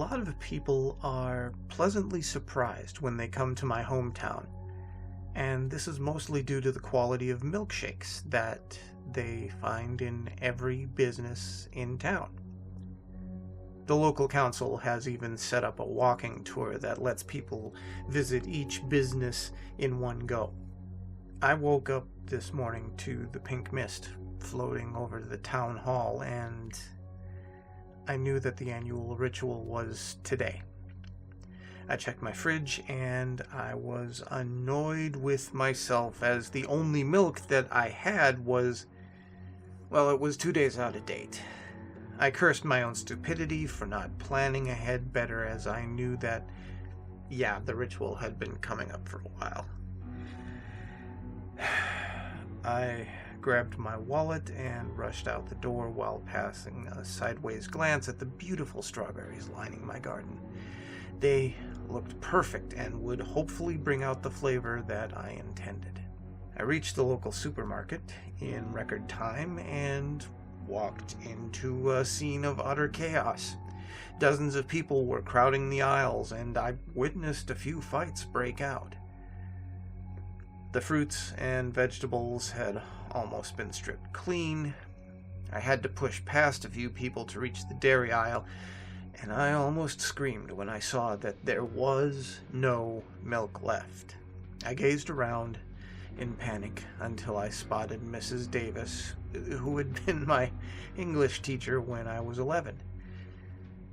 lot of people are pleasantly surprised when they come to my hometown, and this is mostly due to the quality of milkshakes that they find in every business in town. The local council has even set up a walking tour that lets people visit each business in one go. I woke up this morning to the pink mist floating over the town hall, and I knew that the annual ritual was today. I checked my fridge, and I was annoyed with myself as the only milk that I had was, well, it was 2 days out of date. I cursed my own stupidity for not planning ahead better, as I knew that, the ritual had been coming up for a while. I grabbed my wallet and rushed out the door while passing a sideways glance at the beautiful strawberries lining my garden. They looked perfect and would hopefully bring out the flavor that I intended. I reached the local supermarket in record time and walked into a scene of utter chaos. Dozens of people were crowding the aisles, and I witnessed a few fights break out. The fruits and vegetables had almost been stripped clean. I had to push past a few people to reach the dairy aisle, and I almost screamed when I saw that there was no milk left. I gazed around in panic until I spotted Mrs. Davis, who had been my English teacher when I was 11.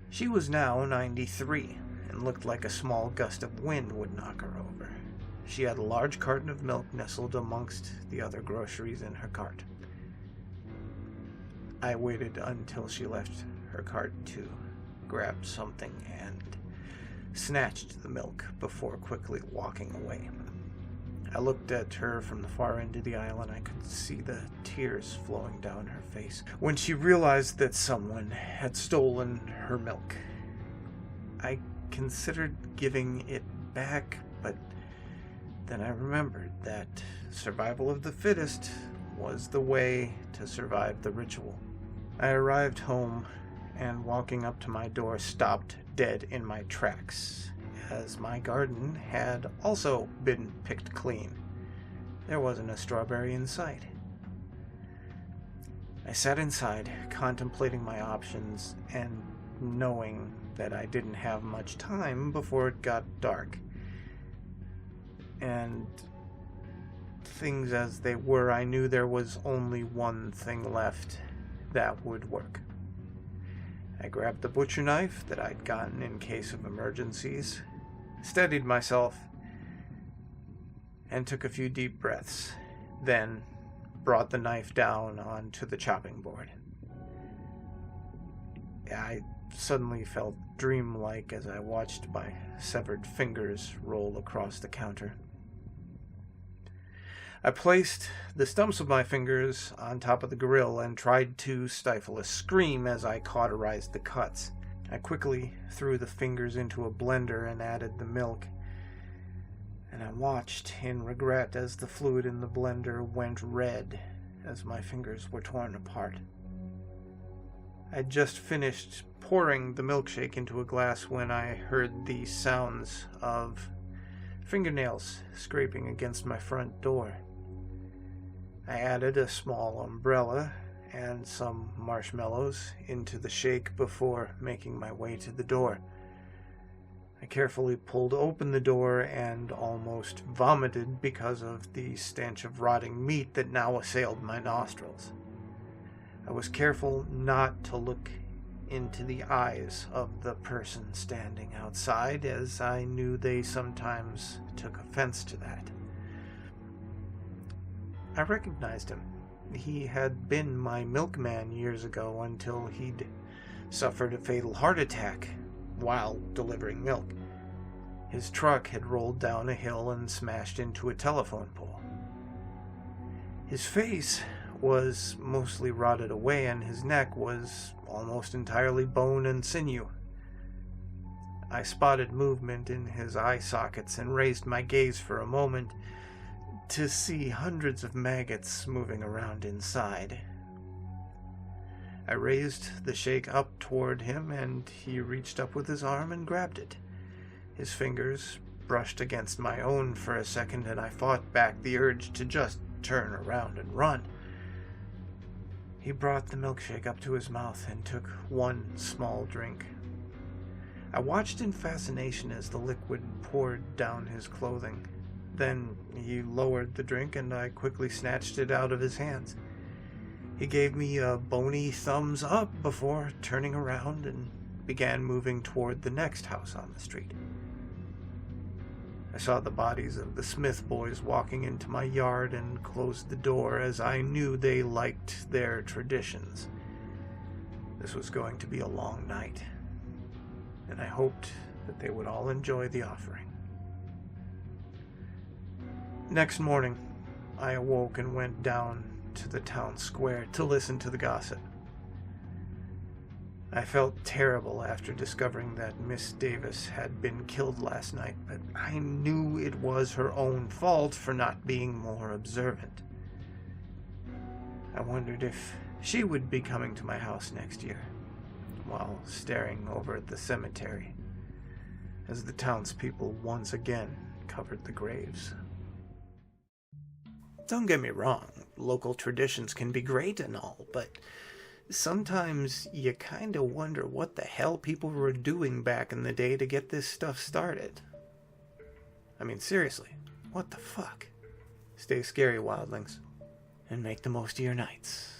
She was now 93 and looked like a small gust of wind would knock her over. She had a large carton of milk nestled amongst the other groceries in her cart. I waited until she left her cart to grab something and snatched the milk before quickly walking away. I looked at her from the far end of the aisle, and I could see the tears flowing down her face when she realized that someone had stolen her milk. I considered giving it back, but then I remembered that survival of the fittest was the way to survive the ritual. I arrived home and, walking up to my door, stopped dead in my tracks, as my garden had also been picked clean. There wasn't a strawberry in sight. I sat inside, contemplating my options and knowing that I didn't have much time before it got dark. And things as they were, I knew there was only one thing left that would work. I grabbed the butcher knife that I'd gotten in case of emergencies, steadied myself, and took a few deep breaths, then brought the knife down onto the chopping board. I suddenly felt dreamlike as I watched my severed fingers roll across the counter. I placed the stumps of my fingers on top of the grill and tried to stifle a scream as I cauterized the cuts. I quickly threw the fingers into a blender and added the milk, and I watched in regret as the fluid in the blender went red as my fingers were torn apart. I'd just finished pouring the milkshake into a glass when I heard the sounds of fingernails scraping against my front door. I added a small umbrella and some marshmallows into the shake before making my way to the door. I carefully pulled open the door and almost vomited because of the stench of rotting meat that now assailed my nostrils. I was careful not to look into the eyes of the person standing outside, as I knew they sometimes took offense to that. I recognized him. He had been my milkman years ago until he'd suffered a fatal heart attack while delivering milk. His truck had rolled down a hill and smashed into a telephone pole. His face was mostly rotted away, and his neck was almost entirely bone and sinew. I spotted movement in his eye sockets and raised my gaze for a moment to see hundreds of maggots moving around inside. I raised the shake up toward him, and he reached up with his arm and grabbed it. His fingers brushed against my own for a second, and I fought back the urge to just turn around and run. He brought the milkshake up to his mouth and took one small drink. I watched in fascination as the liquid poured down his clothing. Then he lowered the drink, and I quickly snatched it out of his hands. He gave me a bony thumbs up before turning around and began moving toward the next house on the street. I saw the bodies of the Smith boys walking into my yard and closed the door, as I knew they liked their traditions. This was going to be a long night, and I hoped that they would all enjoy the offering. Next morning, I awoke and went down to the town square to listen to the gossip. I felt terrible after discovering that Miss Davis had been killed last night, but I knew it was her own fault for not being more observant. I wondered if she would be coming to my house next year, while staring over at the cemetery, as the townspeople once again covered the graves. Don't get me wrong, local traditions can be great and all, but sometimes you kinda wonder what the hell people were doing back in the day to get this stuff started. I mean, seriously, what the fuck? Stay scary, wildlings, and make the most of your nights.